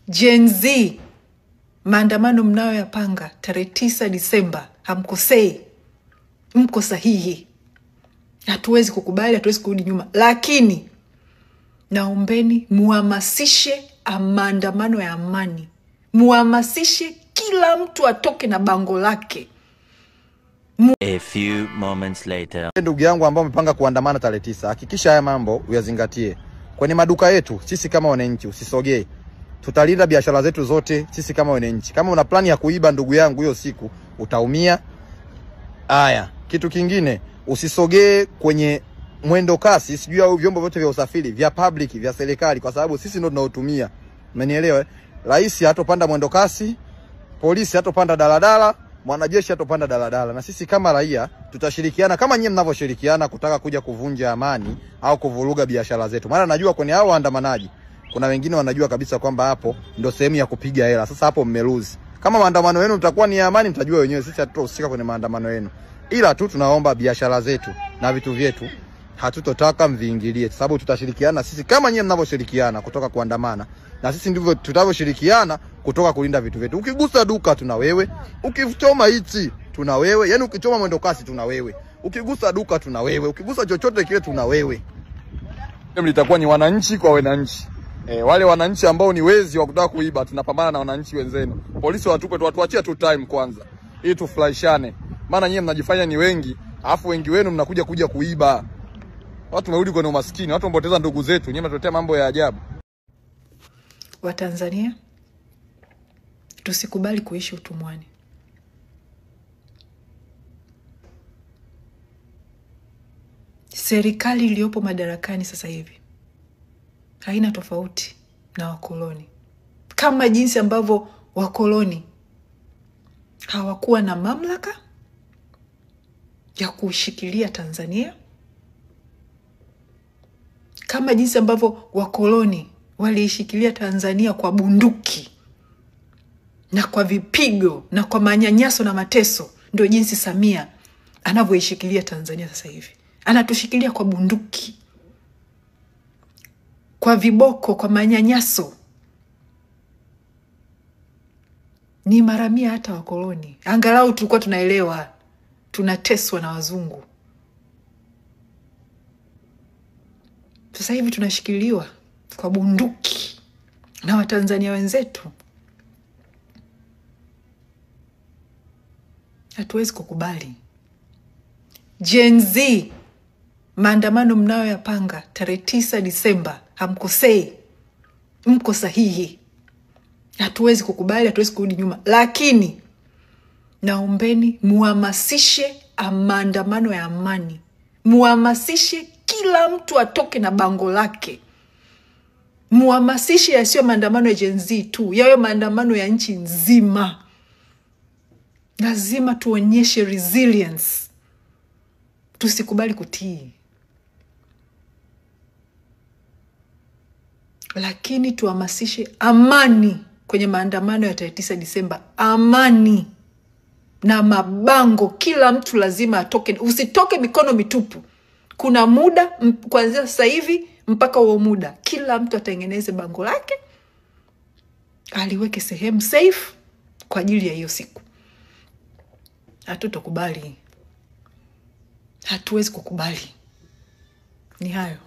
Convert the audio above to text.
Gen Z, maandamano mnayoyapanga tarehe 9 Disemba, hamkosei, mko sahihi. Hatuwezi kukubali, hatuwezi kurudi nyuma, lakini naombeni muhamasishe maandamano ya amani. Muhamasishe kila mtu atoke na bango lake. A few moments later. Ndugu yangu ambao umepanga kuandamana tarehe 9, hakikisha haya mambo uyazingatie. Kwenye maduka yetu sisi kama wananchi usisogee. Tutalinda biashara zetu zote sisi kama wananchi. Kama una plani ya kuiba ndugu yangu hiyo siku utaumia. Haya, kitu kingine, usisogee kwenye mwendo kasi, sijui au vyombo vyote vya usafiri, vya public, vya serikali, kwa sababu sisi ndio tunaotumia. Umenielewa? Rais hatopanda mwendo kasi, polisi hatopanda daladala, mwanajeshi hatopanda daladala, na sisi kama raia tutashirikiana kama nyinyi mnavyoshirikiana kutaka kuja kuvunja amani au kuvuruga biashara zetu. Maana najua kwenye hao waandamanaji kuna wengine wanajua kabisa kwamba hapo ndio sehemu ya kupiga hela. Sasa hapo mmeluzi. Kama maandamano yenu mtakuwa ni amani, mtajua wenyewe, sisi hatutahusika kwenye maandamano yenu. Ila tu tunaomba biashara zetu na vitu vyetu hatutotaka mviingilie, sababu tutashirikiana sisi kama nyinyi mnavyoshirikiana kutoka kuandamana, na sisi ndivyo tutavyoshirikiana kutoka kulinda vitu vyetu. Ukigusa duka tuna wewe, ukichoma hichi tuna wewe, yani ukichoma mwendo kasi tuna wewe, ukigusa duka tuna wewe, ukigusa chochote kile tuna wewe. Litakuwa ni wananchi kwa wananchi. Wale wananchi ambao ni wezi wa kutaka kuiba, tunapambana na wananchi wenzenu. Polisi watupe tu, watuachie tu time kwanza, ili tufurahishane. Maana nyinyi mnajifanya ni wengi, alafu wengi wenu mnakuja kuiba. Watu merudi kwenye umaskini, watu mpoteza ndugu zetu, nyinyi mnatuletea mambo ya ajabu. Watanzania, tusikubali kuishi utumwani. Serikali iliyopo madarakani sasa hivi haina tofauti na wakoloni. Kama jinsi ambavyo wakoloni hawakuwa na mamlaka ya kushikilia Tanzania, kama jinsi ambavyo wakoloni waliishikilia Tanzania kwa bunduki na kwa vipigo na kwa manyanyaso na mateso, ndio jinsi Samia anavyoishikilia Tanzania sasa hivi. Anatushikilia kwa bunduki, kwa viboko, kwa manyanyaso. Ni maramia hata wakoloni. Angalau tulikuwa tunaelewa tunateswa na wazungu. Sasa hivi tunashikiliwa kwa bunduki na Watanzania wenzetu. Hatuwezi kukubali. Gen Z, maandamano mnayoyapanga tarehe 9 Disemba, hamkosei, mko sahihi. Hatuwezi kukubali, hatuwezi kurudi nyuma, lakini naombeni muhamasishe maandamano ya amani. Muhamasishe kila mtu atoke na bango lake. Muhamasishe yasiyo maandamano ya Gen Z tu, yawe maandamano ya nchi nzima. Lazima tuonyeshe resilience. Tusikubali kutii. Lakini tuhamasishe amani kwenye maandamano ya tarehe 9 Disemba. Amani na mabango, kila mtu lazima atoke. Usitoke mikono mitupu. Kuna muda kuanzia sasa hivi mpaka huo muda, kila mtu atengeneze bango lake, aliweke sehemu safe kwa ajili ya hiyo siku. Hatutokubali. Hatuwezi kukubali. Ni hayo.